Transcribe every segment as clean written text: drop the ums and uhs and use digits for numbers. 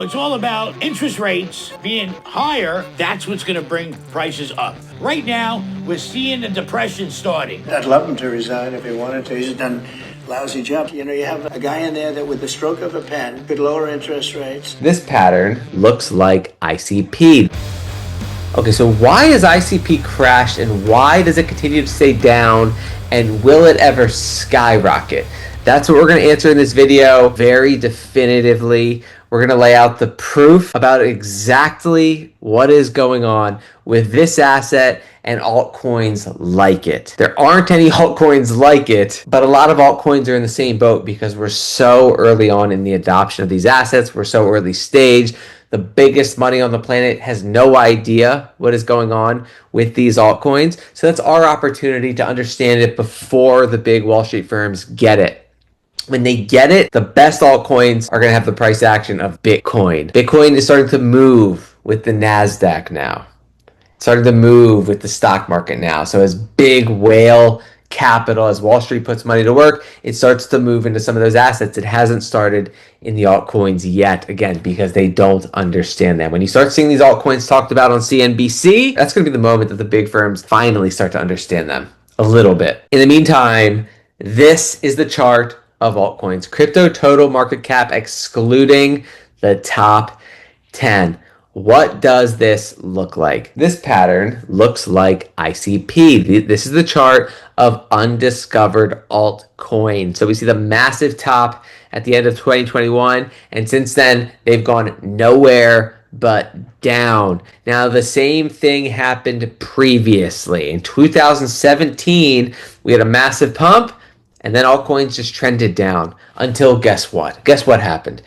It's all about interest rates being higher. That's what's going to bring prices up. Right now, we're seeing the depression starting. I'd love him to resign if he wanted to. He's done a lousy job. You know, you have a guy in there that with the stroke of a pen could lower interest rates. This pattern looks like ICP. Okay, so why has ICP crashed and why does it continue to stay down, and will it ever skyrocket? That's what we're going to answer in this video very definitively. We're going to lay out the proof about exactly what is going on with this asset and altcoins like it. There aren't any altcoins like it, but a lot of altcoins are in the same boat because we're so early on in the adoption of these assets. We're so early stage. The biggest money on the planet has no idea what is going on with these altcoins. So that's our opportunity to understand it before the big Wall Street firms get it. When they get it, the best altcoins are going to have the price action of Bitcoin. Bitcoin is starting to move with the NASDAQ now. It's starting to move with the stock market now. So as big whale capital, as Wall Street puts money to work, it starts to move into some of those assets. It hasn't started in the altcoins yet, again, because they don't understand them. When you start seeing these altcoins talked about on CNBC, that's going to be the moment that the big firms finally start to understand them a little bit. In the meantime, this is the chart of altcoins. Crypto total market cap excluding the top 10. What does this look like? This pattern looks like ICP. This is the chart of undiscovered altcoins. So we see the massive top at the end of 2021, and since then they've gone nowhere but down. Now the same thing happened previously. In 2017, we had a massive pump, and then altcoins just trended down until guess what? Guess what happened?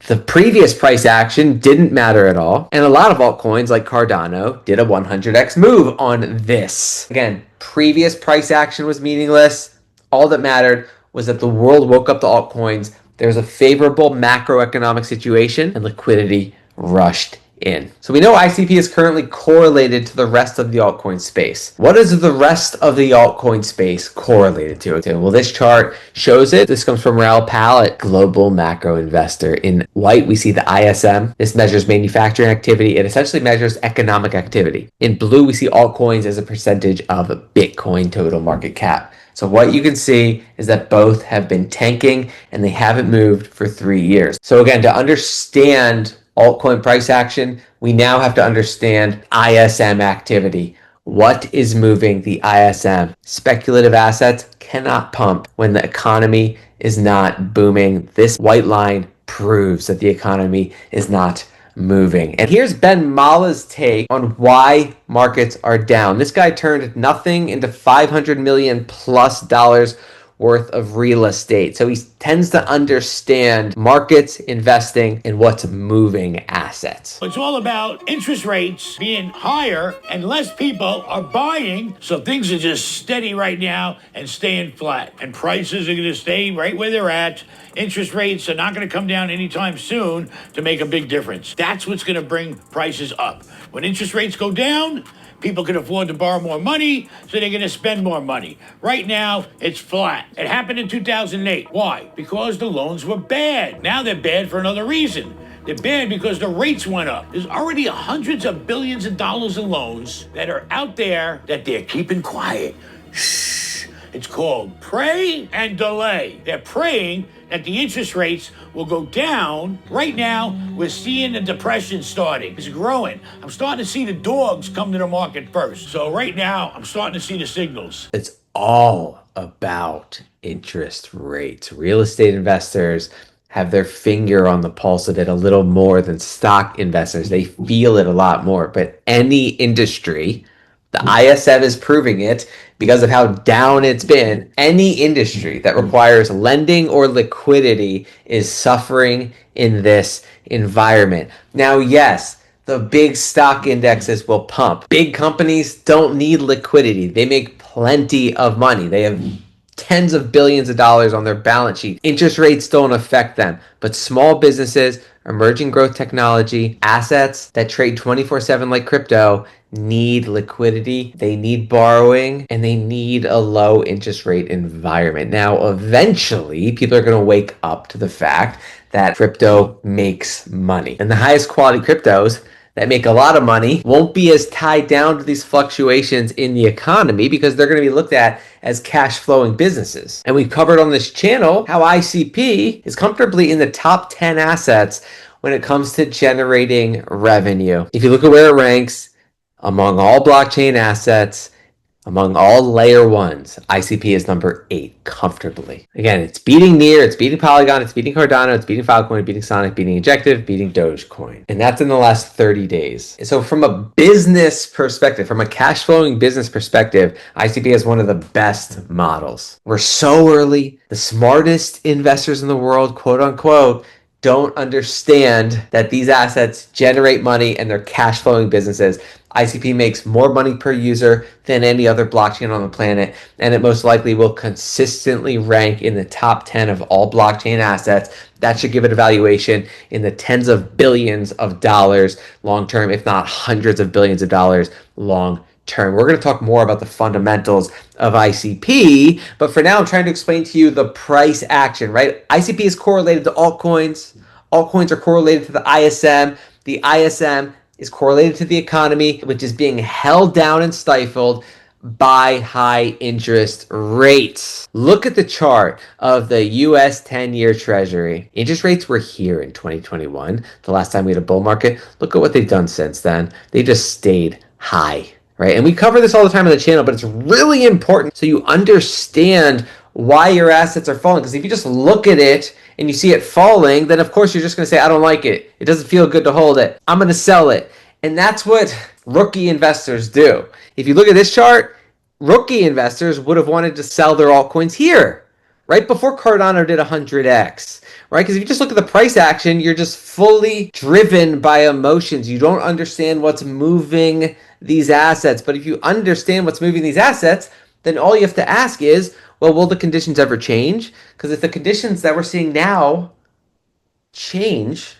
The previous price action didn't matter at all. And a lot of altcoins like Cardano did a 100x move on this. Again, previous price action was meaningless. All that mattered was that the world woke up to altcoins. There was a favorable macroeconomic situation and liquidity rushed in. So we know ICP is currently correlated to the rest of the altcoin space. What is the rest of the altcoin space correlated to? Okay, well, this chart shows it. This comes from Raoul Pal, global macro investor. In white, we see the ISM. This measures manufacturing activity. It essentially measures economic activity. In blue, we see altcoins as a percentage of Bitcoin total market cap. So what you can see is that both have been tanking and they haven't moved for 3 years. So again, to understand altcoin price action, we now have to understand ISM activity. What is moving the ISM? Speculative assets cannot pump when the economy is not booming. This white line proves that the economy is not moving. And here's Ben Mala's take on why markets are down. This guy turned nothing into $500 million plus worth of real estate. So he tends to understand markets, investing, and what's moving assets. It's all about interest rates being higher and less people are buying. So things are just steady right now and staying flat. And prices are going to stay right where they're at. Interest rates are not going to come down anytime soon to make a big difference. That's what's going to bring prices up. When interest rates go down, people can afford to borrow more money, so they're going to spend more money. Right now, it's flat. It happened in 2008. Why? Because the loans were bad. Now they're bad for another reason. They're bad because the rates went up. There's already hundreds of billions of dollars in loans that are out there that they're keeping quiet. Shh. It's called pray and delay. They're praying that the interest rates will go down. Right now, we're seeing the depression starting. It's growing. I'm starting to see the dogs come to the market first. So right now, I'm starting to see the signals. It's all about interest rates. Real estate investors have their finger on the pulse of it a little more than stock investors. They feel it a lot more. But any industry, the ISM is proving it because of how down it's been. Any industry that requires lending or liquidity is suffering in this environment. Now, yes, the big stock indexes will pump. Big companies don't need liquidity. They make plenty of money. They have tens of billions of dollars on their balance sheet. Interest rates don't affect them, but small businesses, emerging growth technology, assets that trade 24/7 like crypto need liquidity, they need borrowing, and they need a low interest rate environment. Now, eventually, people are going to wake up to the fact that crypto makes money. And the highest quality cryptos that make a lot of money won't be as tied down to these fluctuations in the economy because they're going to be looked at as cash flowing businesses. And we've covered on this channel how ICP is comfortably in the top 10 assets when it comes to generating revenue. If you look at where it ranks among all blockchain assets, among all layer ones, ICP is number 8 comfortably. Again, it's beating Near, it's beating Polygon, it's beating Cardano, it's beating Filecoin, beating Sonic, beating Injective, beating Dogecoin. And that's in the last 30 days. So from a business perspective, from a cash flowing business perspective, ICP is one of the best models. We're so early. The smartest investors in the world, quote unquote, don't understand that these assets generate money and they're cash flowing businesses. ICP makes more money per user than any other blockchain on the planet, and it most likely will consistently rank in the top 10 of all blockchain assets. That should give it a valuation in the tens of billions of dollars long term, if not hundreds of billions of dollars long term. We're going to talk more about the fundamentals of ICP, but for now I'm trying to explain to you the price action, right? ICP is correlated to altcoins. Altcoins are correlated to the ISM. The ISM is correlated to the economy, which is being held down and stifled by high interest rates. Look at the chart of the US 10-year Treasury. Interest rates were here in 2021, the last time we had a bull market. Look at what they've done since then. They just stayed high, right? And we cover this all the time on the channel, but it's really important so you understand why your assets are falling. Because if you just look at it and you see it falling, then of course you're just going to say, I don't like it. It doesn't feel good to hold it. I'm going to sell it. And that's what rookie investors do. If you look at this chart, rookie investors would have wanted to sell their altcoins here, right before Cardano did 100x, right? Because if you just look at the price action, you're just fully driven by emotions. You don't understand what's moving these assets. But if you understand what's moving these assets, then all you have to ask is, well, will the conditions ever change? Because if the conditions that we're seeing now change,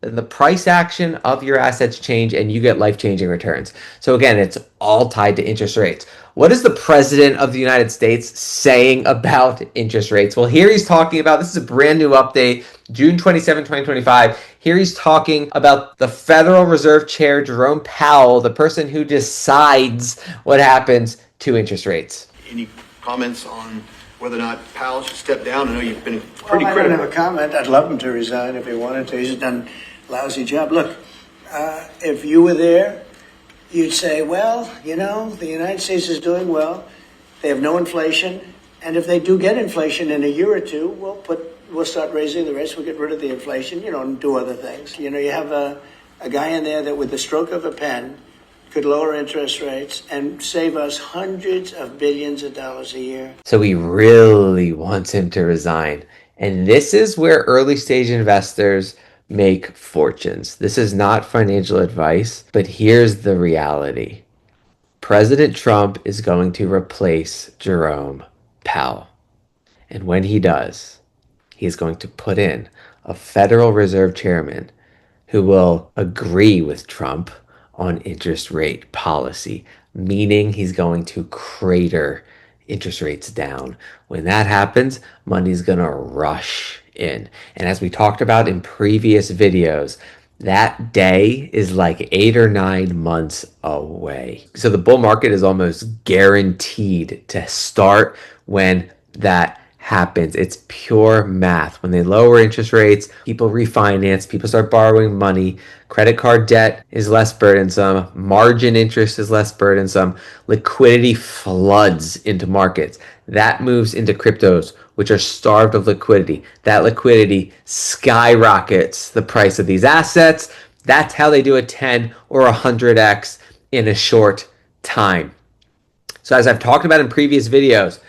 then the price action of your assets change and you get life-changing returns. So again, it's all tied to interest rates. What is the president of the United States saying about interest rates? Well, here he's talking about, this is a brand new update, June 27, 2025. Here he's talking about the Federal Reserve Chair, Jerome Powell, the person who decides what happens to interest rates. Any comments on whether or not Powell should step down? I know you've been pretty I critical. don't have a comment. I'd love him to resign if he wanted to. He's done a lousy job. Look, if you were there, you'd say, well, you know, the United States is doing well. They have no inflation. And if they do get inflation in a year or two, we'll start raising the rates. We'll get rid of the inflation, and do other things. You have a guy in there that with the stroke of a pen could lower interest rates and save us hundreds of billions of dollars a year. So he really wants him to resign. And this is where early stage investors make fortunes. This is not financial advice, but here's the reality. President Trump is going to replace Jerome Powell. And when he does, he is going to put in a Federal Reserve chairman who will agree with Trump on interest rate policy, meaning he's going to crater interest rates down. When that happens, money's going to rush in. And as we talked about in previous videos, that day is like 8 or 9 months away. So the bull market is almost guaranteed to start when that happens. It's pure math. When they lower interest rates, people refinance, people start borrowing money, credit card debt is less burdensome, margin interest is less burdensome, liquidity floods into markets. That moves into cryptos, which are starved of liquidity. That liquidity skyrockets the price of these assets. That's how they do a 10 or 100x in a short time. So as I've talked about in previous videos,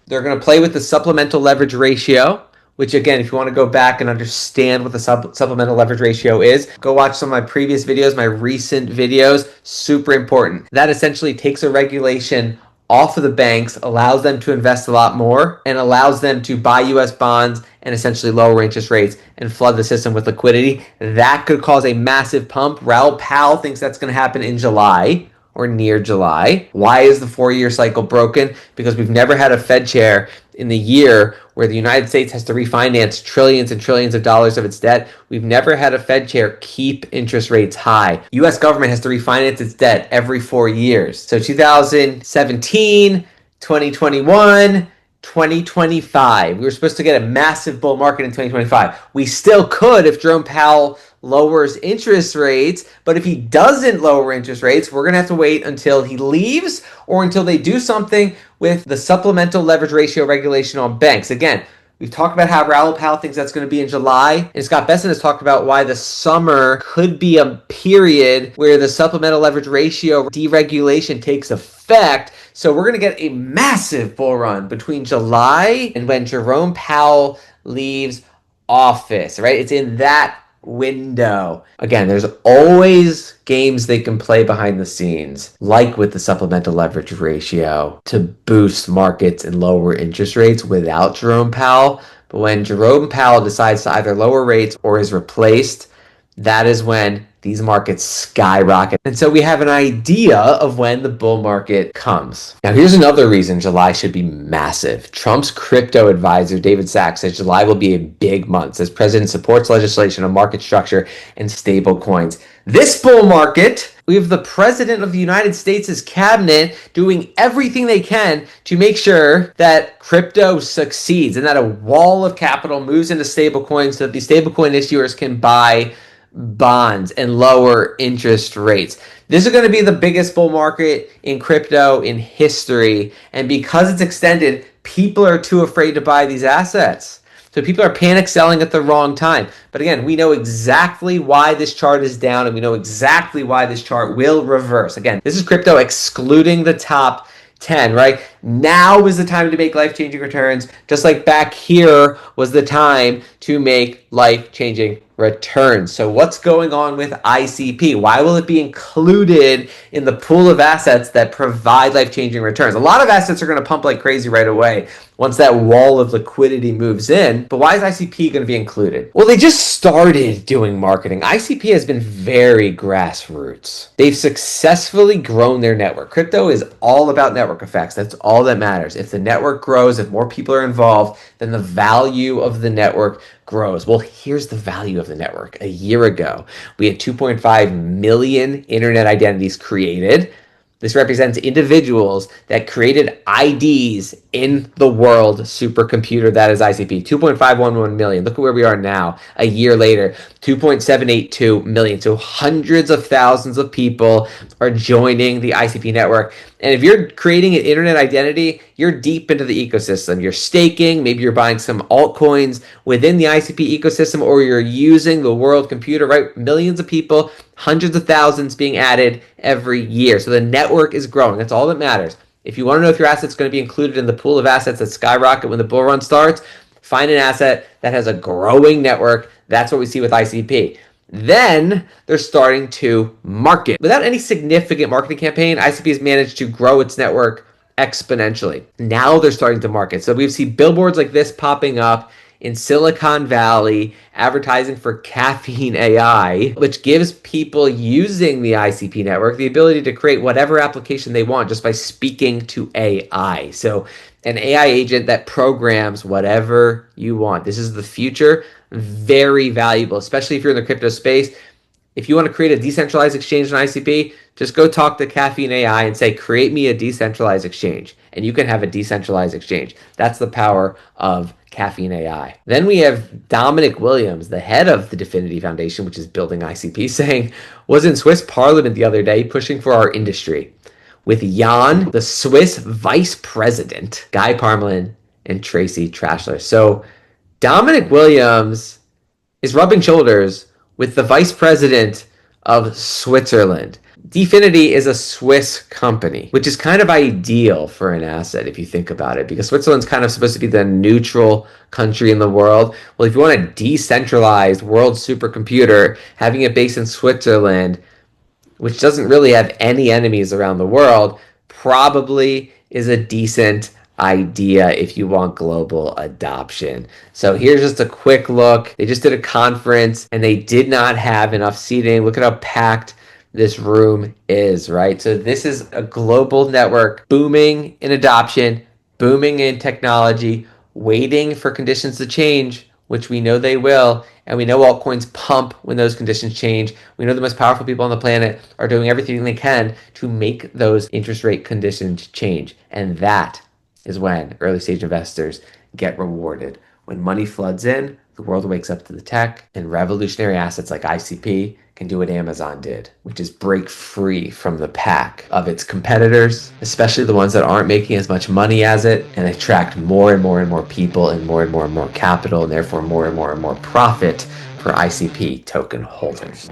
they're going to play with the supplemental leverage ratio, which again, if you want to go back and understand what the supplemental leverage ratio is, go watch some of my previous videos, my recent videos, super important. That essentially takes a regulation off of the banks, allows them to invest a lot more, and allows them to buy US bonds and essentially lower interest rates and flood the system with liquidity. That could cause a massive pump. Raoul Pal thinks that's going to happen in July. or near July. Why is the 4-year cycle broken? Because we've never had a Fed chair in the year where the United States has to refinance trillions and trillions of dollars of its debt. We've never had a Fed chair keep interest rates high. U.S. government has to refinance its debt every 4 years. So 2017, 2021, 2025. We were supposed to get a massive bull market in 2025. We still could if Jerome Powell lowers interest rates, but if he doesn't lower interest rates, we're going to have to wait until he leaves or until they do something with the supplemental leverage ratio regulation on banks. Again, we've talked about how Raoul Powell thinks that's going to be in July, and Scott Besson has talked about why the summer could be a period where the supplemental leverage ratio deregulation takes effect. So we're going to get a massive bull run between July and when Jerome Powell leaves office, right? It's in that window. Again, there's always games they can play behind the scenes, like with the supplemental leverage ratio, to boost markets and lower interest rates without Jerome Powell. But when Jerome Powell decides to either lower rates or is replaced, that is when these markets skyrocket. And so we have an idea of when the bull market comes. Now, here's another reason July should be massive. Trump's crypto advisor, David Sachs, says July will be a big month as president supports legislation on market structure and stable coins. This bull market, we have the president of the United States' cabinet doing everything they can to make sure that crypto succeeds and that a wall of capital moves into stable coins so that these stablecoin issuers can buy bonds and lower interest rates. This is going to be the biggest bull market in crypto in history. And because it's extended, people are too afraid to buy these assets. So people are panic selling at the wrong time. But again, we know exactly why this chart is down and we know exactly why this chart will reverse. Again, this is crypto excluding the top 10, right? Now is the time to make life-changing returns, just like back here was the time to make life-changing returns. So what's going on with ICP? Why will it be included in the pool of assets that provide life-changing returns? A lot of assets are going to pump like crazy right away once that wall of liquidity moves in. But why is ICP going to be included? Well, they just started doing marketing. ICP has been very grassroots. They've successfully grown their network. Crypto is all about network effects. That's all that matters. If the network grows, if more people are involved, then the value of the network grows. Well, here's the value of the network. A year ago, we had 2.5 million internet identities created. This represents individuals that created IDs in the world supercomputer that is ICP. 2.511 million. Look at where we are now, a year later, 2.782 million. So hundreds of thousands of people are joining the ICP network. And if you're creating an internet identity, you're deep into the ecosystem. You're staking, maybe you're buying some altcoins within the ICP ecosystem, or you're using the world computer, right? Millions of people, hundreds of thousands being added every year. So the network is growing. That's all that matters. If you want to know if your asset's going to be included in the pool of assets that skyrocket when the bull run starts, find an asset that has a growing network. That's what we see with ICP. Then they're starting to market. Without any significant marketing campaign, ICP has managed to grow its network exponentially. Now they're starting to market. So we see billboards like this popping up in Silicon Valley advertising for Caffeine AI, which gives people using the ICP network the ability to create whatever application they want just by speaking to AI. So an AI agent that programs whatever you want. This is the future. Very valuable, especially if you're in the crypto space. If you want to create a decentralized exchange on ICP, just go talk to Caffeine AI and say, create me a decentralized exchange. And you can have a decentralized exchange. That's the power of Caffeine AI. Then we have Dominic Williams, the head of the DFINITY Foundation, which is building ICP, saying, was in Swiss Parliament the other day pushing for our industry with Jan, the Swiss vice president, Guy Parmelin, and Tracy Trashler. So Dominic Williams is rubbing shoulders with the vice president of Switzerland. DFINITY is a Swiss company, which is kind of ideal for an asset if you think about it, because Switzerland's kind of supposed to be the neutral country in the world. Well, if you want a decentralized world supercomputer, having it based in Switzerland, which doesn't really have any enemies around the world, probably is a decent idea if you want global adoption. So here's just a quick look. They just did a conference and they did not have enough seating. Look at how packed this room is, right? So this is a global network booming in adoption, booming in technology, waiting for conditions to change, which we know they will. And we know altcoins pump when those conditions change. We know the most powerful people on the planet are doing everything they can to make those interest rate conditions change. And that is when early stage investors get rewarded. When money floods in, the world wakes up to the tech, and revolutionary assets like ICP can do what Amazon did, which is break free from the pack of its competitors, especially the ones that aren't making as much money as it, and attract more and more and more people and more capital, and therefore more and more profit for ICP token holders.